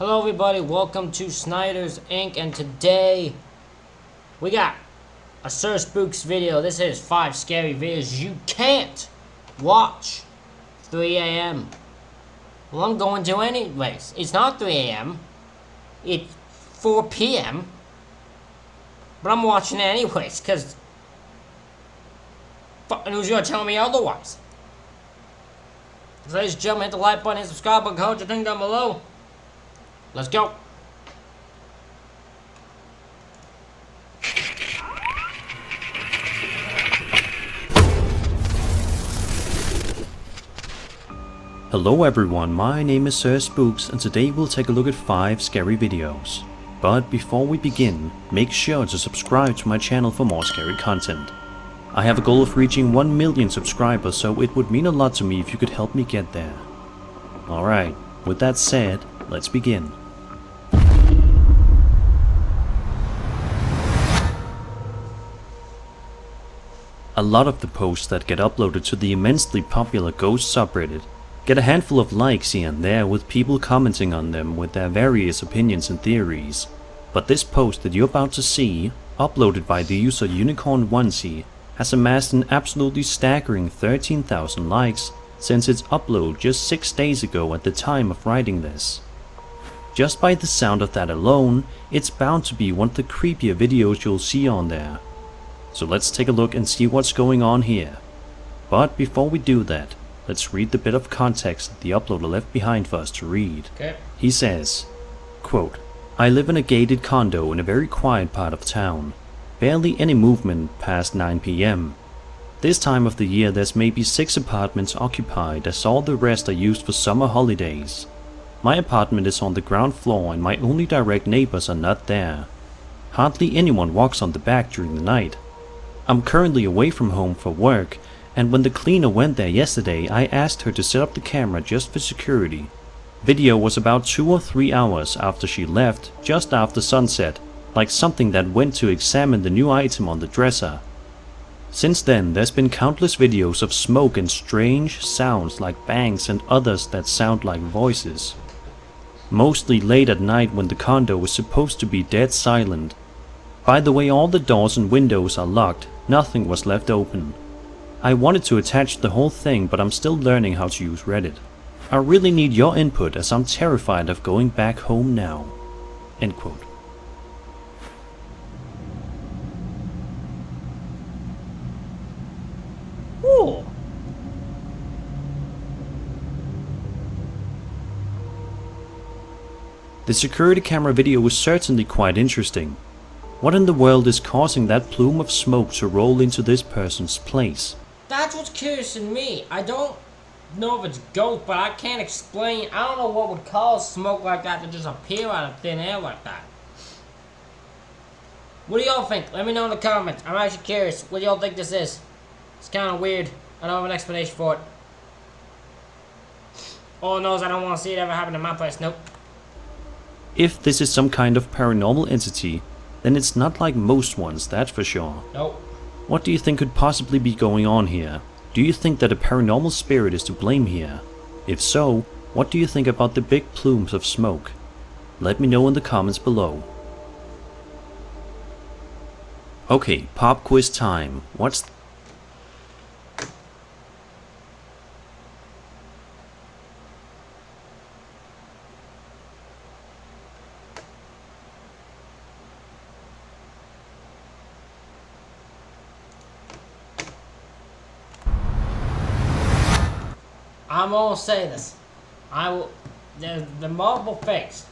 Hello everybody, welcome to Snyder's Inc. And today we got a Sir Spooks video. This is 5 scary videos you can't watch 3 a.m. Well, I'm going to anyways. It's not 3 a.m. It's 4 p.m. But I'm watching it anyways, because fucking who's gonna tell me otherwise? So ladies and gentlemen, hit the like button, hit the subscribe button, comment your thing down below. Let's go. Hello everyone, my name is Sir Spooks and today we'll take a look at 5 scary videos. But before we begin, make sure to subscribe to my channel for more scary content. I have a goal of reaching 1 million subscribers, so it would mean a lot to me if you could help me get there. Alright, with that said, let's begin. A lot of the posts that get uploaded to the immensely popular Ghost subreddit get a handful of likes here and there, with people commenting on them with their various opinions and theories. But this post that you're about to see, uploaded by the user Unicorn Onesie, has amassed an absolutely staggering 13,000 likes since its upload just 6 days ago at the time of writing this. Just by the sound of that alone, it's bound to be one of the creepier videos you'll see on there. So let's take a look and see what's going on here. But before we do that, let's read the bit of context that the uploader left behind for us to read. Okay. He says, quote, "I live in a gated condo in a very quiet part of town. Barely any movement past 9 p.m. This time of the year there's maybe 6 apartments occupied, as all the rest are used for summer holidays. My apartment is on the ground floor and my only direct neighbors are not there. Hardly anyone walks on the back during the night. I'm currently away from home for work, and when the cleaner went there yesterday I asked her to set up the camera just for security. Video was about 2 or 3 hours after she left, just after sunset, like something that went to examine the new item on the dresser. Since then there's been countless videos of smoke and strange sounds like bangs and others that sound like voices. Mostly late at night when the condo is supposed to be dead silent. By the way, all the doors and windows are locked, nothing was left open. I wanted to attach the whole thing, but I'm still learning how to use Reddit. I really need your input as I'm terrified of going back home now." End quote. Ooh. The security camera video was certainly quite interesting. What in the world is causing that plume of smoke to roll into this person's place? That's what's curious to me. I don't know if it's ghost, but I can't explain. I don't know what would cause smoke like that to just appear out of thin air like that. What do y'all think? Let me know in the comments. I'm actually curious. What do y'all think this is? It's kind of weird. I don't have an explanation for it. All knows I don't want to see it ever happen in my place. Nope. If this is some kind of paranormal entity, then it's not like most ones, that's for sure. Nope. What do you think could possibly be going on here? Do you think that a paranormal spirit is to blame here? If so, what do you think about the big plumes of smoke? Let me know in the comments below. Okay, pop quiz time. What's... I'm gonna say this. I will. The multiple fakes.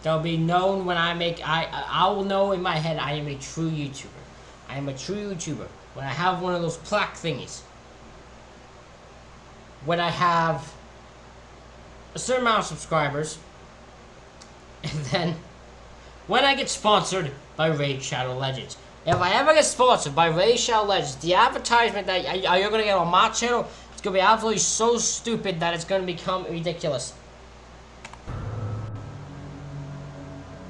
They'll be known when I make. I will know in my head I am a true YouTuber. I am a true YouTuber when I have one of those plaque thingies. When I have a certain amount of subscribers, and then when I get sponsored by Raid Shadow Legends. If I ever get sponsored by Raid Shadow Legends, the advertisement that you're going to get on my channel, it's going to be absolutely so stupid that it's going to become ridiculous.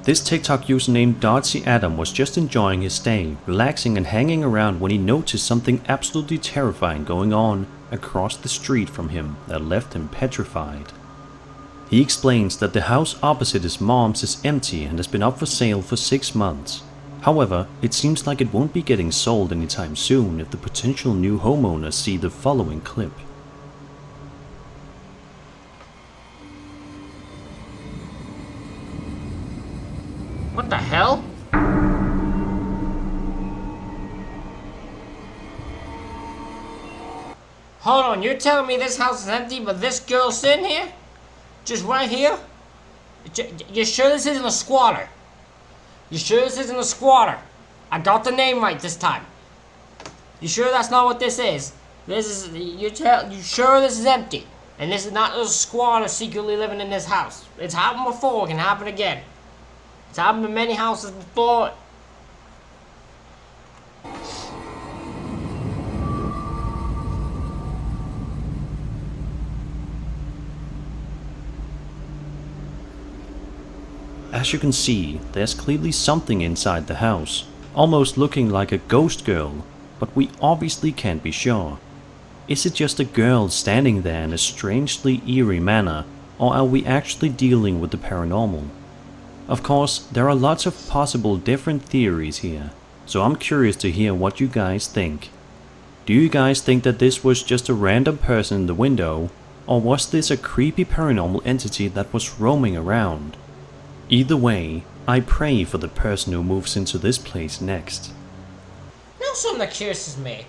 This TikTok user named Dotsy Adam was just enjoying his stay, relaxing and hanging around when he noticed something absolutely terrifying going on across the street from him that left him petrified. He explains that the house opposite his mom's is empty and has been up for sale for 6 months. However, it seems like it won't be getting sold anytime soon if the potential new homeowners see the following clip. What the hell? Hold on, you're telling me this house is empty, but this girl's sitting here? Just right here? You sure this isn't a squatter? You sure this isn't a squatter? I got the name right this time. You sure that's not what this is? This is, you sure this is empty? And this is not a squatter secretly living in this house. It's happened before, it can happen again. It's happened in many houses before. As you can see, there's clearly something inside the house, almost looking like a ghost girl, but we obviously can't be sure. Is it just a girl standing there in a strangely eerie manner, or are we actually dealing with the paranormal? Of course, there are lots of possible different theories here, so I'm curious to hear what you guys think. Do you guys think that this was just a random person in the window, or was this a creepy paranormal entity that was roaming around? Either way, I pray for the person who moves into this place next. You know something that curiouses me?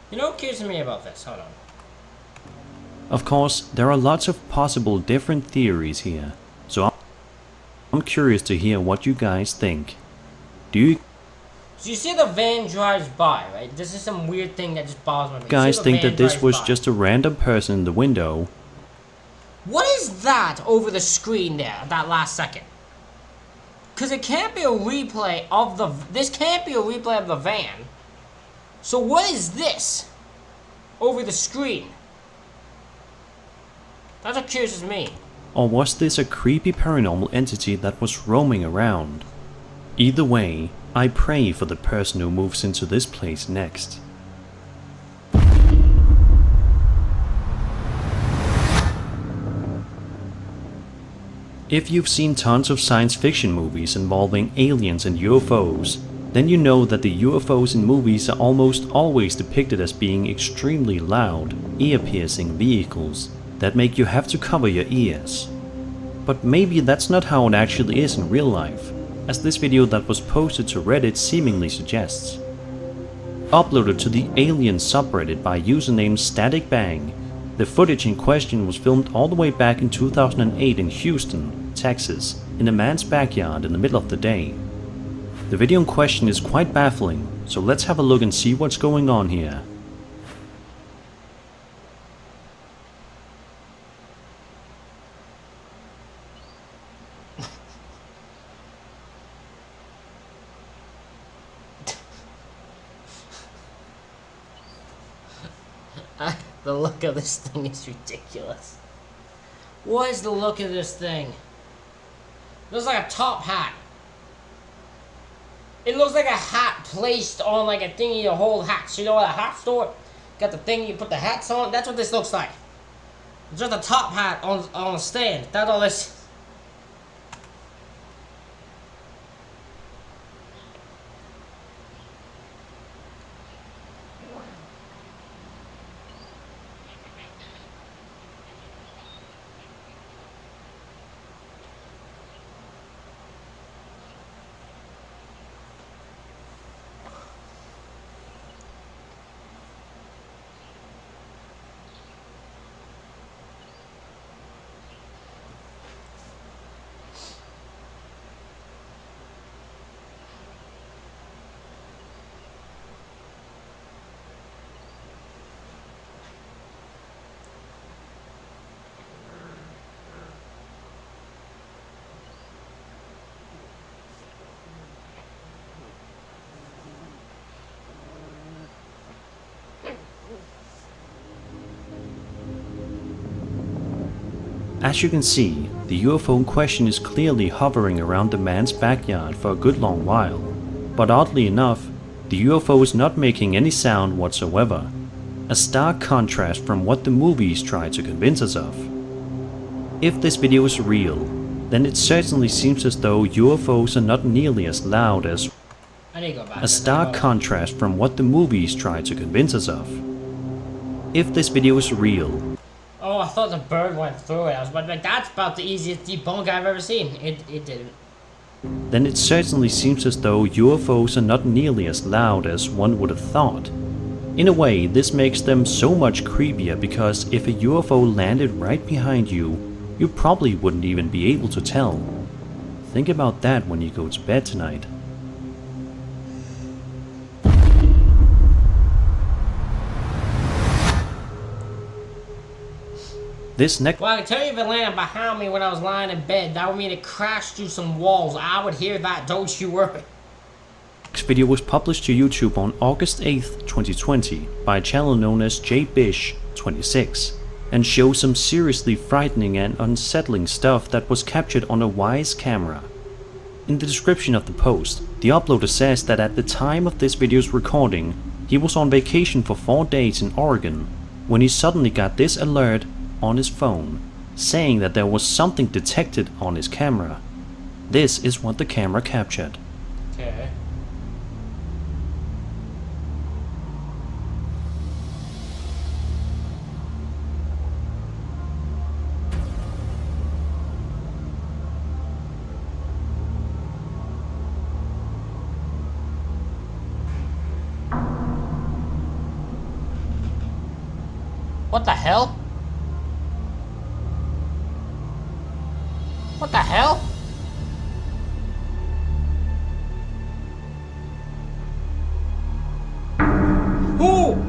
You know what curiouses me about this? Hold on. Of course, there are lots of possible different theories here, so I'm curious to hear what you guys think. Do you So you see the van drives by, right? This is some weird thing that just bothers me. guys think that this was just a random person in the window? What is that over the screen there, that last second? Because it can't be a replay of the... This can't be a replay of the van. So what is this over the screen? That's what curiouses me. Or was this a creepy paranormal entity that was roaming around? Either way, I pray for the person who moves into this place next. If you've seen tons of science fiction movies involving aliens and UFOs, then you know that the UFOs in movies are almost always depicted as being extremely loud, ear-piercing vehicles that make you have to cover your ears. But maybe that's not how it actually is in real life, as this video that was posted to Reddit seemingly suggests. Uploaded to the Alien subreddit by username Static Bang, the footage in question was filmed all the way back in 2008 in Houston, Texas, in a man's backyard in the middle of the day. The video in question is quite baffling, so let's have a look and see what's going on here. The look of this thing is ridiculous. What is the look of this thing? It looks like a top hat. It looks like a hat placed on like a thingy to hold hats. You know, at a hat store, got the thing you put the hats on. That's what this looks like. It's just a top hat on a stand. That's all this. As you can see, the UFO in question is clearly hovering around the man's backyard for a good long while, but oddly enough, the UFO is not making any sound whatsoever, a stark contrast from what the movies try to convince us of. If this video is real, then it certainly seems as though UFOs are not nearly as loud as a stark contrast from what the movies try to convince us of. If this video is real... Oh, I thought the bird went through it. I was about to be like, that's about the easiest debunk I've ever seen. It didn't. Then it certainly seems as though UFOs are not nearly as loud as one would have thought. In a way, this makes them so much creepier because if a UFO landed right behind you, you probably wouldn't even be able to tell. Think about that when you go to bed tonight. Well, I can tell you if it landed behind me when I was lying in bed, that would mean it crashed through some walls. I would hear that, don't you worry. This video was published to YouTube on August 8th, 2020 by a channel known as jbish26 and shows some seriously frightening and unsettling stuff that was captured on a Wise camera. In the description of the post, the uploader says that at the time of this video's recording, he was on vacation for 4 days in Oregon when he suddenly got this alert on his phone, saying that there was something detected on his camera. This is what the camera captured. Okay. What the hell? What the hell? Who?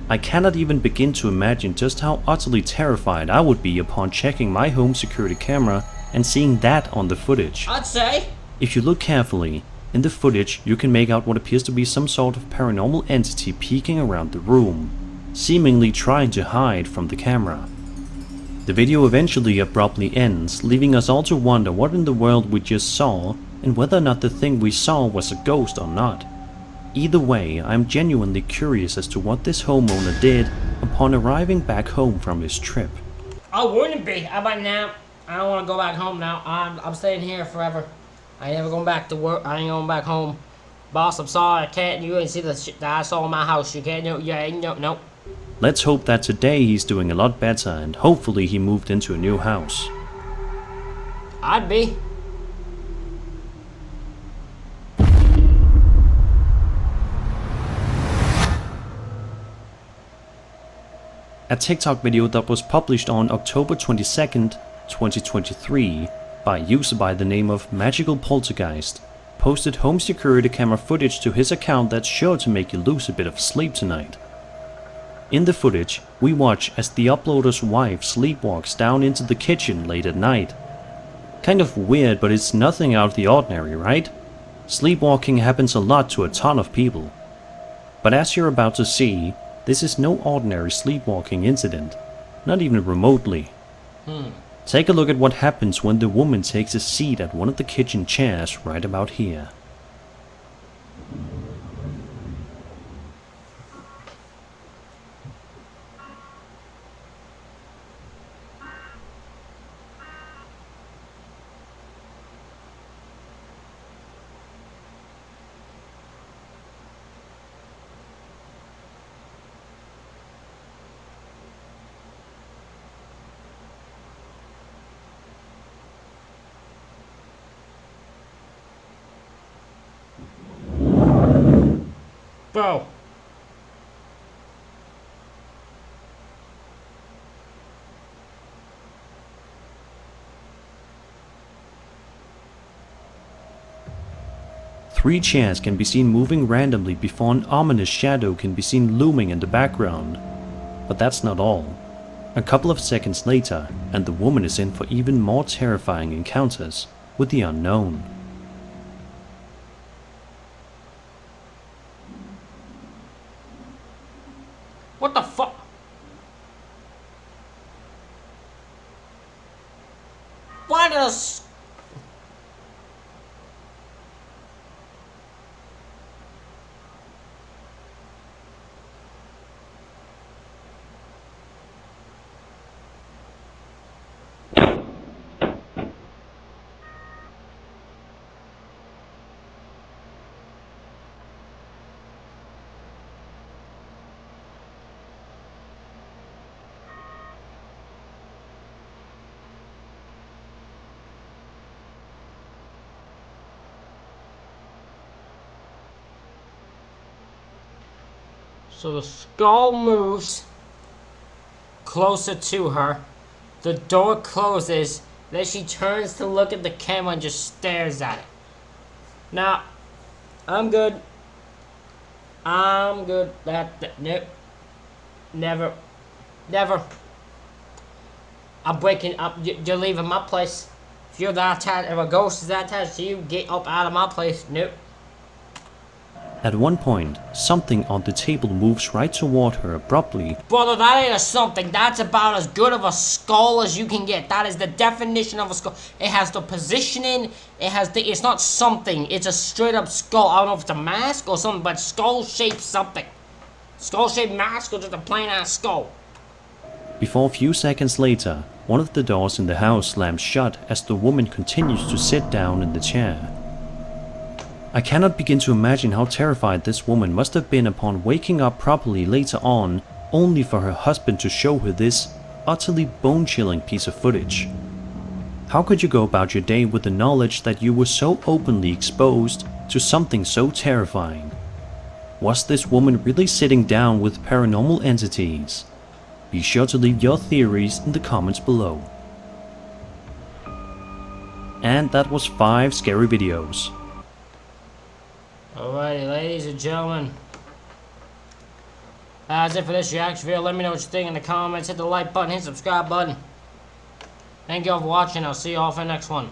I cannot even begin to imagine just how utterly terrified I would be upon checking my home security camera and seeing that on the footage. I'd say. If you look carefully, in the footage you can make out what appears to be some sort of paranormal entity peeking around the room, seemingly trying to hide from the camera. The video eventually abruptly ends, leaving us all to wonder what in the world we just saw and whether or not the thing we saw was a ghost or not. Either way, I'm genuinely curious as to what this homeowner did upon arriving back home from his trip. I wouldn't be. How about now? I don't want to go back home now. I'm staying here forever. I ain't never going back to work. I ain't going back home. Boss, I'm sorry. I can't. You ain't see the shit that I saw in my house. You can't. No. Let's hope that today he's doing a lot better and hopefully he moved into a new house. I'd be. A TikTok video that was published on October 22nd, 2023 by a user by the name of Magical Poltergeist posted home security camera footage to his account that's sure to make you lose a bit of sleep tonight. In the footage, we watch as the uploader's wife sleepwalks down into the kitchen late at night. Kind of weird, but it's nothing out of the ordinary, right? Sleepwalking happens a lot to a ton of people. But as you're about to see, this is no ordinary sleepwalking incident, not even remotely. Take a look at what happens when the woman takes a seat at one of the kitchen chairs right about here. Bro. Three chairs can be seen moving randomly before an ominous shadow can be seen looming in the background. But that's not all. A couple of seconds later, and the woman is in for even more terrifying encounters with the unknown. What the fuck? Why does... So the skull moves closer to her. The door closes. Then she turns to look at the camera and just stares at it. Now, I'm good. I'm good. Nope. Never. Never. I'm breaking up. You're leaving my place. If you're that attached, if a ghost is that attached to you, get up out of my place. Nope. At one point, something on the table moves right toward her abruptly. Brother, that ain't a something. That's about as good of a skull as you can get. That is the definition of a skull. It has the positioning. It's not something. It's a straight up skull. I don't know if it's a mask or something, but skull-shaped something. Skull-shaped mask or just a plain-ass skull. Before a few seconds later, one of the doors in the house slams shut as the woman continues to sit down in the chair. I cannot begin to imagine how terrified this woman must have been upon waking up properly later on, only for her husband to show her this utterly bone-chilling piece of footage. How could you go about your day with the knowledge that you were so openly exposed to something so terrifying? Was this woman really sitting down with paranormal entities? Be sure to leave your theories in the comments below. And that was 5 scary videos. Alrighty, ladies and gentlemen. That's it for this reaction video. Let me know what you think in the comments. Hit the like button, hit the subscribe button. Thank you all for watching. I'll see you all for the next one.